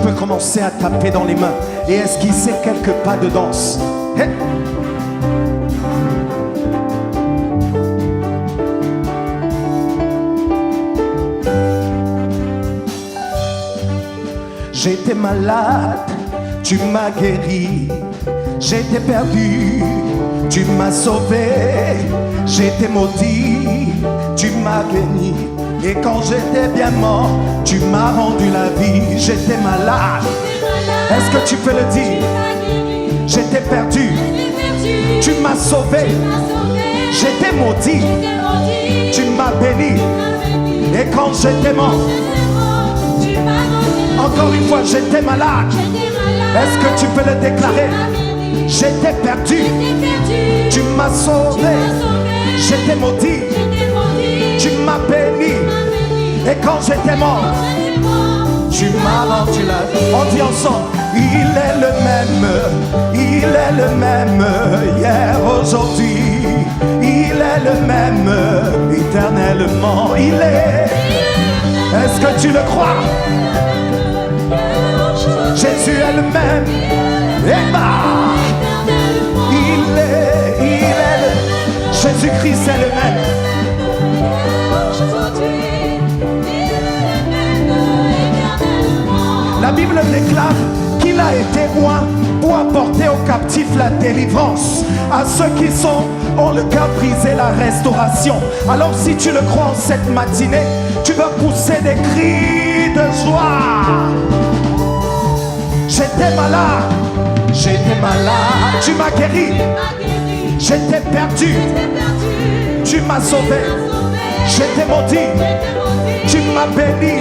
peux commencer à taper dans les mains et esquisser quelques pas de danse. Hey. J'étais malade, tu m'as guéri. J'étais perdu, tu m'as sauvé. J'étais maudit, tu m'as béni. Et quand j'étais bien mort, tu m'as rendu la vie. J'étais malade, est-ce que tu peux le dire? J'étais perdu, tu m'as sauvé. J'étais maudit, tu m'as béni. Et quand j'étais mort, encore une fois, j'étais malade. Est-ce que tu peux le déclarer? J'étais perdu, tu m'as sauvé. J'étais maudit, tu m'as béni. Et quand j'étais mort, tu m'as rendu la vie. On dit ensemble, il est le même hier, aujourd'hui. Il est le même éternellement. Il est. Est-ce que tu le crois? Jésus est le même. Et bah, il est le. Jésus-Christ est le même. La Bible déclare qu'il a été oint pour apporter aux captifs la délivrance, à ceux qui ont le cœur brisé la restauration. Alors si tu le crois en cette matinée, tu vas pousser des cris de joie. J'étais malade, tu m'as guéri. J'étais perdu, tu m'as sauvé. J'étais maudit, tu m'as béni.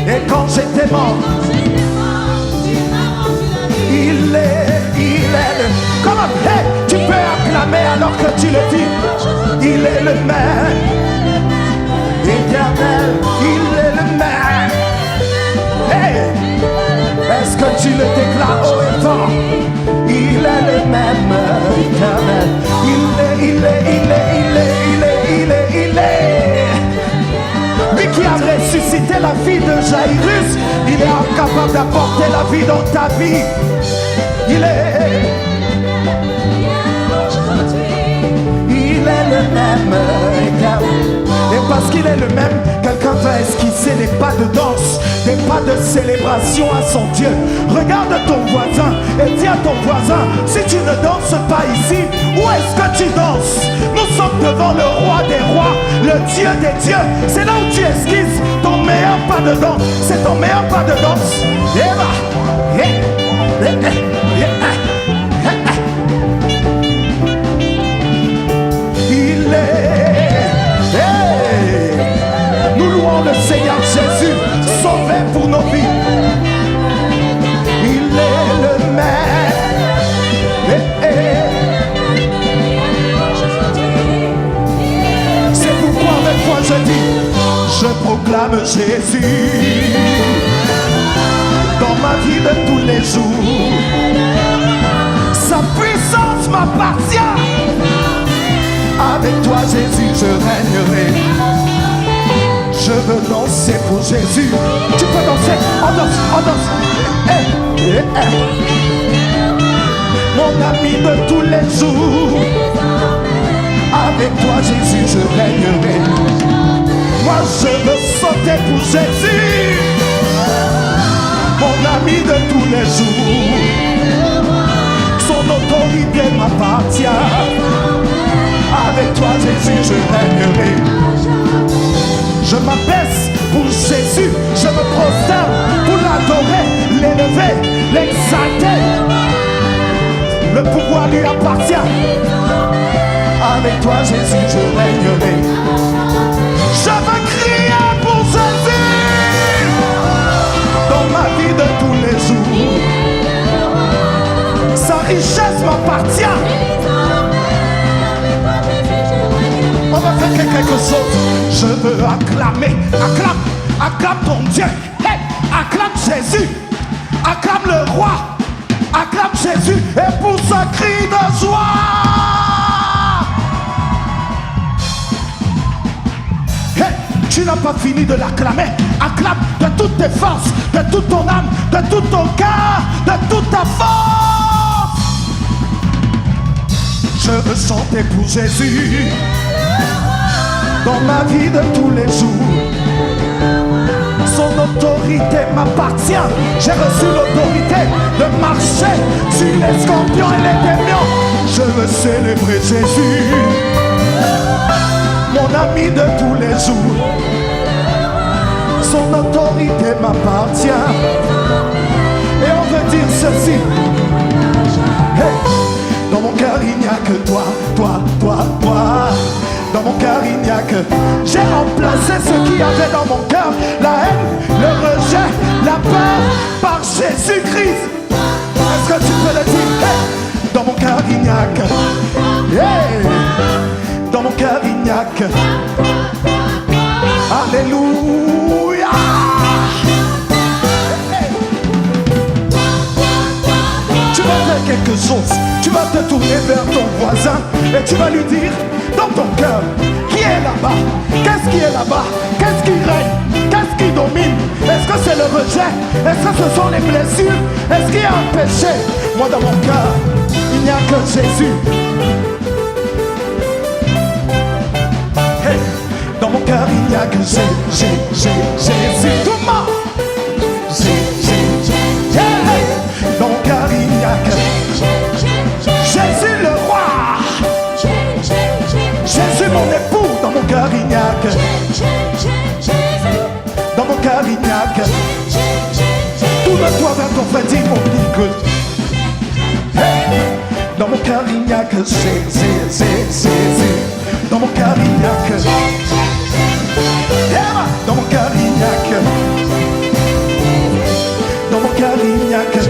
Et quand j'étais mort, il est le. Comment? Hey, tu peux acclamer alors que tu le dis. Il est le même, éternel, il est le même. Hey, est-ce que tu le déclares haut et fort? Il est le même, éternel. Il est. Lui qui a ressuscité la fille de Jairus, il est capable d'apporter la vie dans ta vie. Il est le même, et parce qu'il est le même, quelqu'un va esquisser des pas de danse, des pas de célébration à son Dieu. Regarde ton voisin et dis à ton voisin, si tu ne danses pas ici, où est-ce que tu danses? Nous sommes devant le roi des rois, le Dieu des dieux. C'est là où tu esquisses ton meilleur pas de danse. C'est ton meilleur pas de danse. Nous louons le Seigneur Jésus, sauvé pour nos vies. Il est le même. C'est pourquoi avec moi je dis, je proclame Jésus dans ma vie de tous les jours. Sa puissance m'appartient. Avec toi Jésus je régnerai. Je veux danser pour Jésus. Tu peux danser, on danse. Mon ami de tous les jours. Avec toi Jésus je régnerai. Moi je veux sauter pour Jésus. Mon ami de tous les jours. Son autorité m'appartient. Avec toi Jésus je régnerai. Je m'abaisse pour Jésus, je me prosterne pour l'adorer, l'élever, l'exalter. Le pouvoir lui appartient. Avec toi Jésus je régnerai. Je veux crier pour Jésus dans ma vie de tous les jours. Sa richesse m'appartient. On va faire quelque chose. Je veux acclamer. Acclame ton Dieu. Hey, acclame Jésus. Acclame le roi. Acclame Jésus. Et pour ce cri de joie. Hey, tu n'as pas fini de l'acclamer. Acclame de toutes tes forces, de toute ton âme, de tout ton cœur, de toute ta force. Je veux chanter pour Jésus dans ma vie de tous les jours. Son autorité m'appartient. J'ai reçu l'autorité de marcher sur les scorpions et les démons. Je veux célébrer Jésus, mon ami de tous les jours. Son autorité m'appartient. Et on veut dire ceci. Hey. Dans mon cœur il n'y a que toi, toi, toi, toi. Dans mon cœur il n'y a que... J'ai remplacé ce qu'il y avait dans mon cœur. La haine, le rejet, la peur par Jésus-Christ. Est-ce que tu peux le dire? Hey. Dans mon cœur il n'y a que... Hey. Dans mon cœur il n'y a que... Alléluia. Hey. Tu vas faire quelque chose. Tu vas te tourner vers ton voisin et tu vas lui dire dans ton cœur, qui est là-bas? Qu'est-ce qui est là-bas? Qu'est-ce qui règne? Qu'est-ce qui domine? Est-ce que c'est le rejet? Est-ce que ce sont les blessures? Est-ce qu'il y a un péché? Moi dans mon cœur, il n'y a que Jésus. Hey. Dans mon cœur, il n'y a que Jésus. Tout le monde. Hey. Dans mon cœur, il n'y a que Jésus le roi. Jésus mon époux. Dans mon cœur il n'y a que dans mon cœur il n'y a que tourne-toi vers ton frère, dis mon petit. Hey. Dans mon cœur il n'y a que Jésus. Dans mon cœur il n'y a que dans mon cœur il n'y a que dans mon cœur il n'y a que.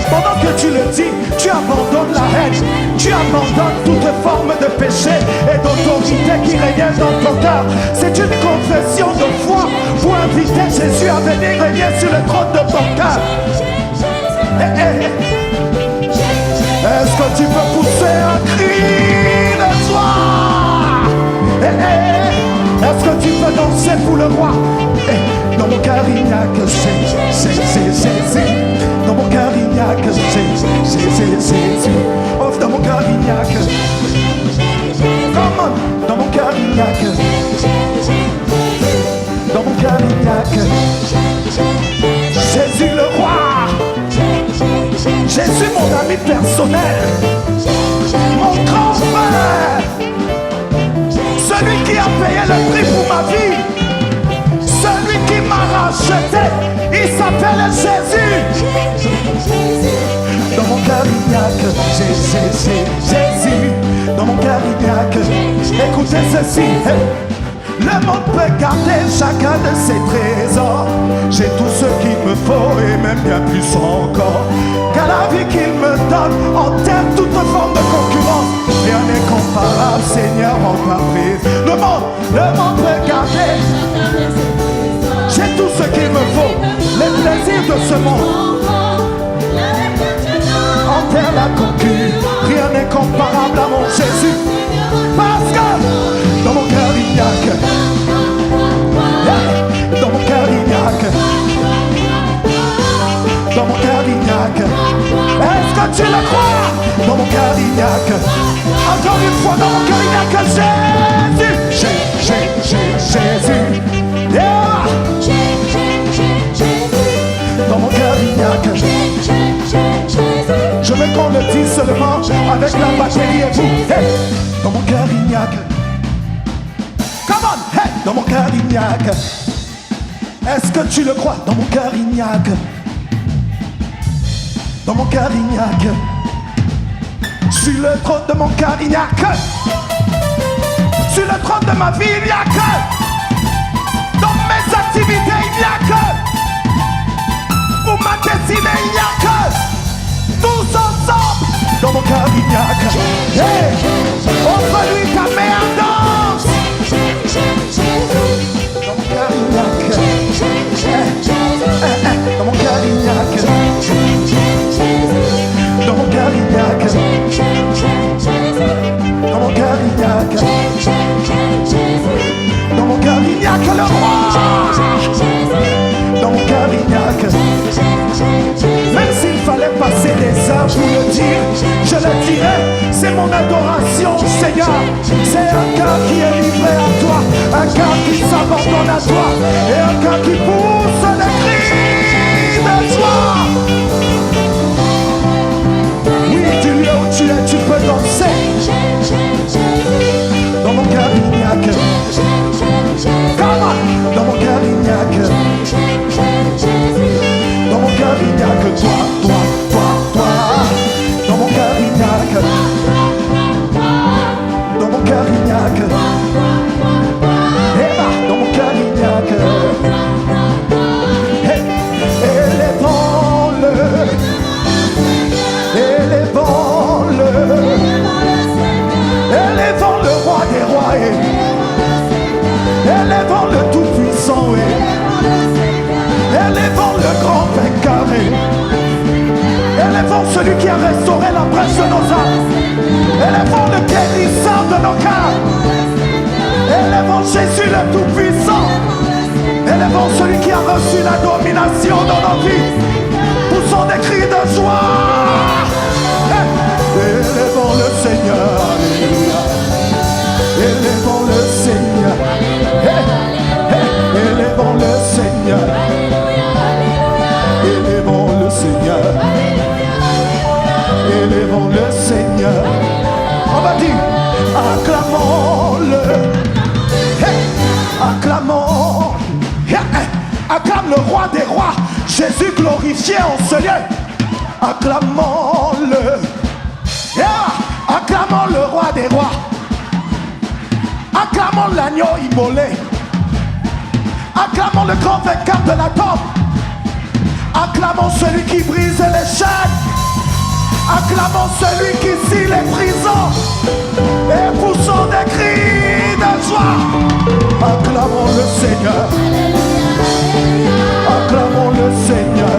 Pendant que tu le dis, tu abandonnes la haine, tu abandonnes toute forme de péché et d'autorité qui règne dans ton cœur. C'est une confession de foi pour inviter Jésus à venir régner sur le trône de ton cœur. Est-ce que tu peux pousser un cri de joie? Est-ce que tu peux danser pour le roi? Dans mon cœur il n'y a que Jésus. Dans mon cœur il n'y a que Jésus. Oh, dans mon cœur il n'y a que. Come on. Dans mon cœur il n'y a que. Dans mon cœur il n'y a que Jésus le roi. Jésus mon ami personnel, mon grand frère, celui qui a payé le prix pour ma vie. Celui qui m'a racheté, il s'appelle Jésus. Dans mon cœur il n'y a que Jésus. Dans mon cœur il n'y a que. Écoutez ceci. Le monde peut garder chacun de ses trésors. J'ai tout ce qu'il me faut et même bien plus encore. Car la vie qu'il me donne enterre toute forme de concurrence. Rien n'est comparable, Seigneur, en ta prise. Le monde peut garder. J'ai tout ce qu'il me faut, les plaisirs de ce monde. Enterre la concurrence, rien n'est comparable à mon Jésus. Parce que dans mon cœur il n'y a que. Dans mon cœur il n'y a que. Dans mon cœur il n'y a que. Est-ce que tu le crois? Dans mon cœur il n'y a que. Encore une fois, dans mon cœur il n'y a que Jésus. Jésus. Yeah. Dans mon cœur il n'y a que. Je veux qu'on le dise seulement avec la batterie et vous. Hey. Dans mon cœur il n'y a que. Come on, hey. Dans mon cœur il n'y a que. Est-ce que tu le crois? Dans mon cœur il n'y a que. Dans mon cœur il n'y a que. Sur le trône de mon cœur il n'y a que. Sur le trône de ma vie il n'y a que. Dans mes activités il n'y a que. Pour ma destinée il n'y a que. Tous ensemble. Dans mon cœur il n'y a que. Hey, offre-lui ta main en danse. Dans mon cœur il n'y a que. Dans mon cœur il n'y a que. Dans mon cœur il n'y a que. Dans mon cœur il n'y a que. Dans mon cœur il n'y a que. Seigneur, c'est un cœur qui est livré à toi, un cœur qui s'abandonne à toi, et un cœur qui pousse des cris de joie. Oui, du lieu où tu es, tu peux danser. Dans mon cœur, il n'y a que. Come on. Dans mon cœur, il n'y a que. Dans mon cœur, il n'y a que toi, toi, toi, toi. Dans mon cœur, il n'y a que. Dans mon cœur, il n'y a que. Eva, dans mon cœur, il n'y a que. Élevons-le. Élevons-le. Élevons le roi des rois. Élevons le tout-puissant. Élevons le grand vainqueur. Élevons celui qui a restauré la brèche de nos âmes. Élevons le guérisseur de nos cœurs. Élevons Jésus le tout-puissant. Élevons celui qui a reçu la domination dans nos vies. Poussons des cris de joie. Élevons le Seigneur. Alléluia. Élevons le Seigneur. Élevons le Seigneur. Élevons le Seigneur. Élevons le Seigneur. On va dire, acclamons-le. Acclamons. Acclame le roi des rois. Jésus glorifié en ce lieu. Acclamons-le. Acclamons le roi des rois. Acclamons l'agneau immolé. Acclamons le grand vainqueur de la tombe. Acclamons celui qui brise les chaînes. Acclamons celui qui scie les prisons. Et poussons des cris de joie. Acclamons le Seigneur. Acclamons le Seigneur.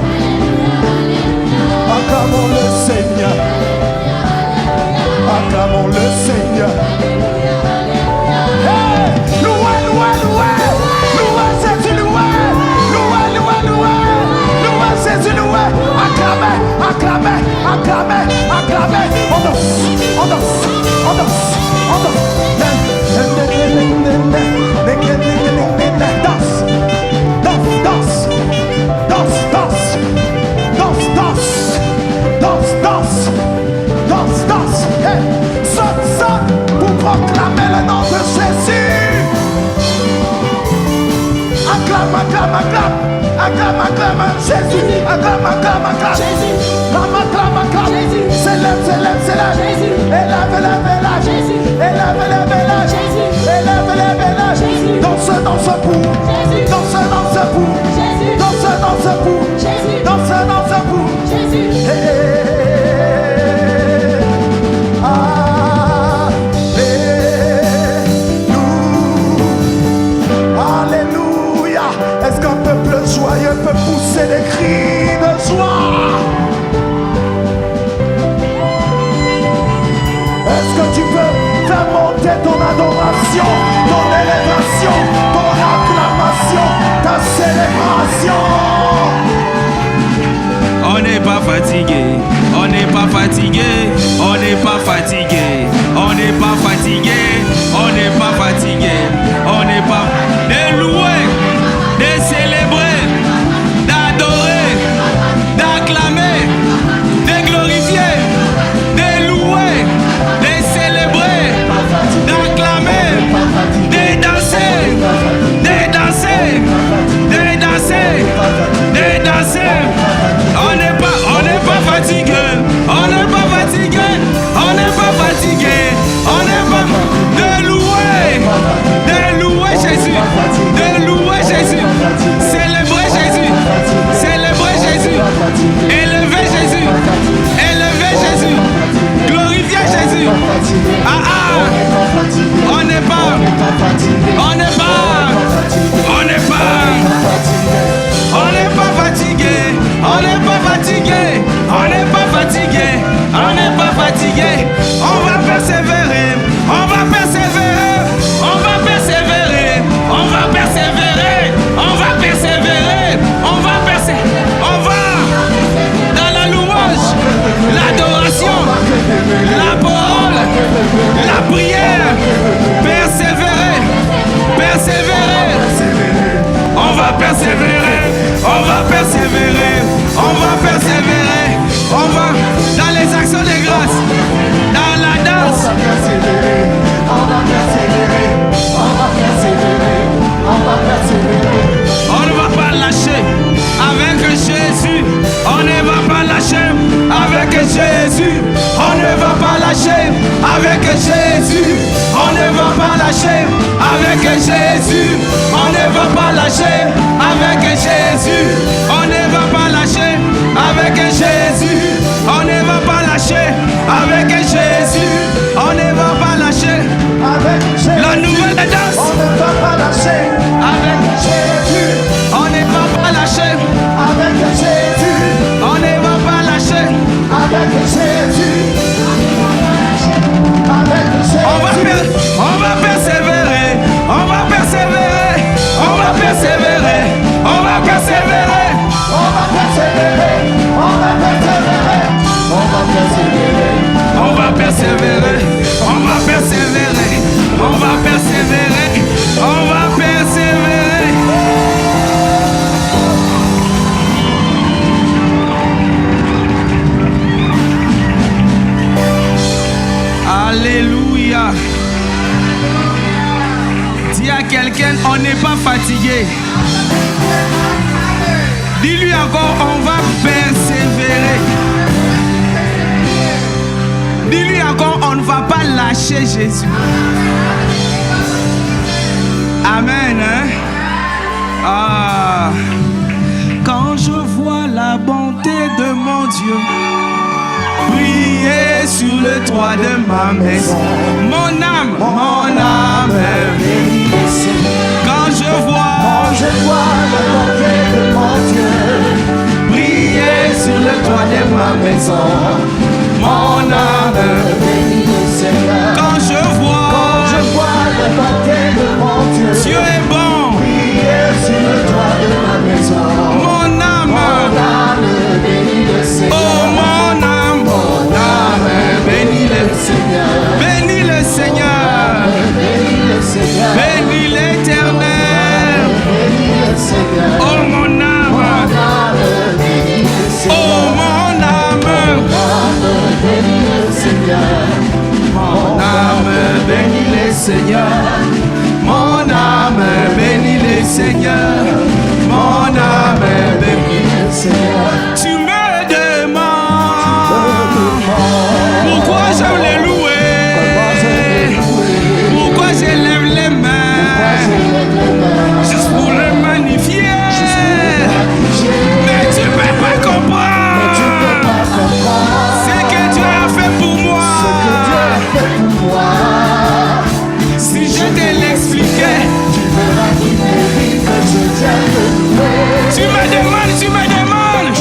Acclamons le Seigneur. Acclamons le Seigneur. Hey! Louez, louez, louez. Louez Jésus, louez. Louez, louez, louez. Louez Jésus, louez. Acclamez, acclamez, acclamez, acclamez. On danse, on danse, on danse, on danse. Danse, danse, danse, danse, danse, danse, danse, danse, danse, danse. Hey, saute, saute pour proclamer le nom de Jésus. Acclame, acclame, acclame, acclame, acclame Jésus. Acclame, acclame, acclame. Acclame, acclame, acclame. Célèbre, célèbre, célèbre. Élève, élève, élève. Élève, élève, élève. Élève, élève, élève. Danse, danse pour. Danse, danse pour. Danse, danse pour. Danse, danse pour. Alléluia. Est-ce qu'un peuple joyeux peut pousser des cris de joie? Est-ce que tu peux faire monter ton adoration, ton élévation, ton acclamation, ta célébration? On n'est pas fatigué, on n'est pas fatigué, on n'est pas fatigué, on n'est pas fatigué, on n'est pas fatigué, on n'est pas... De louer, de célébrer, d'adorer, d'acclamer, de glorifier, de louer, de célébrer, d'acclamer, de danser, de danser, de danser, de danser. On n'est pas fatigué, on n'est pas fatigué, on n'est pas fatigué, on n'est pas... De louer Jésus, de louer Jésus, célébrer Jésus, célébrer Jésus, élever Jésus, élever Jésus, glorifier Jésus. Ah ah, on n'est pas, on n'est pas, on n'est pas, on n'est pas fatigué, on n'est pas fatigué, on n'est pas fatigué, on n'est pas fatigué, on va persévérer, on va persévérer, on va persévérer, on va persévérer, on va persévérer, on va persévérer, on va dans la louange, l'adoration, la parole, la prière. Avec Jésus, on ne va pas lâcher. Avec Jésus, on ne va pas lâcher. Avec Jésus, on ne va pas lâcher. Avec Jésus, on ne va pas lâcher. Avec Jésus, La nouvelle danse. on ne va pas lâcher. Avec Jésus, on ne va pas lâcher. Avec Jésus, On ne va pas lâcher. avec Jésus, avec Jésus. On va persévérer. On va persévérer. On va persévérer. On va persévérer. On va persévérer, on va persévérer, on va persévérer. On va persévérer. On va persévérer. On va persévérer. On va persévérer. Alléluia. Dis à quelqu'un, on n'est pas fatigué. Dis-lui encore, on va persévérer. Dis-lui encore, on ne va pas lâcher Jésus. Amen. Hein? Ah. Quand je vois la bonté de mon Dieu briller sur le toit de ma maison, mon âme bénit le Seigneur. Quand je vois la bonté de mon Dieu briller sur le toit de ma maison, mon âme bénit le Seigneur. quand je vois la bonté de mon Dieu Dieu est bon, briller sur le toit de ma maison, mon âme bénit le Seigneur. oh mon âme bénis le Seigneur, bénis le Seigneur, bénis le Seigneur, bénis l'Éternel, bénis le Seigneur. oh mon âme, Bénis le Seigneur, oh mon âme, bénis le Seigneur. mon âme bénis le Seigneur, mon âme bénis le Seigneur, mon âme bénis Le Seigneur, Tu me demandes pourquoi j'aime les louer, pourquoi j'élève les mains, juste pour le magnifier. Mais tu peux pas comprendre ce que Dieu a fait pour moi. Si je te l'expliquais, tu me demandes,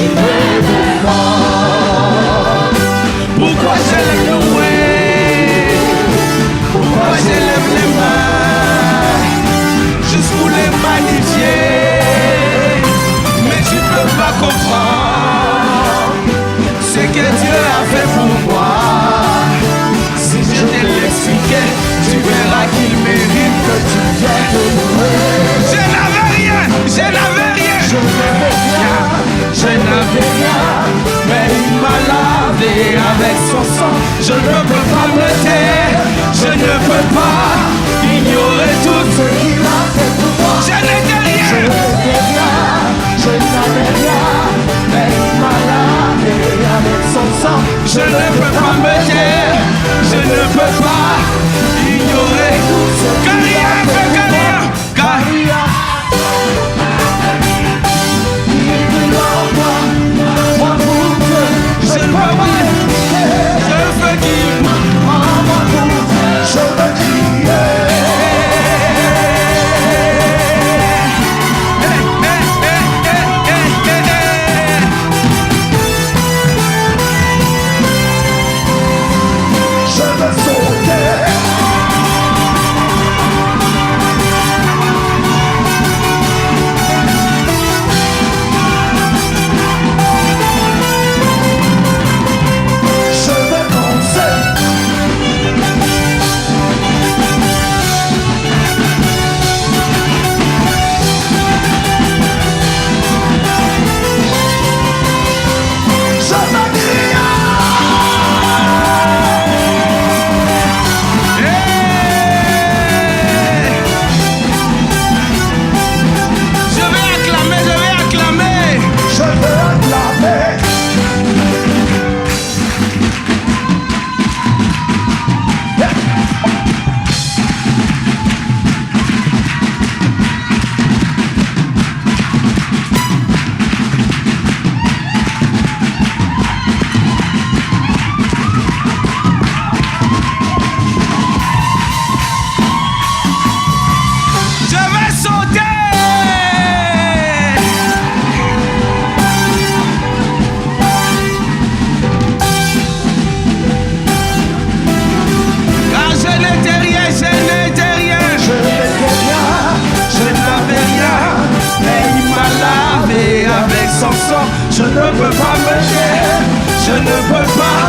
ne peux pas me taire, je ne peux pas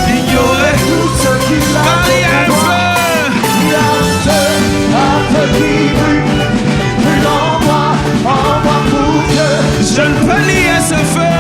ignorer tout ce qu'il a car il y a un feu. Il y a un feu qui brûle en moi pour Dieu. Je ne peux nier ce feu.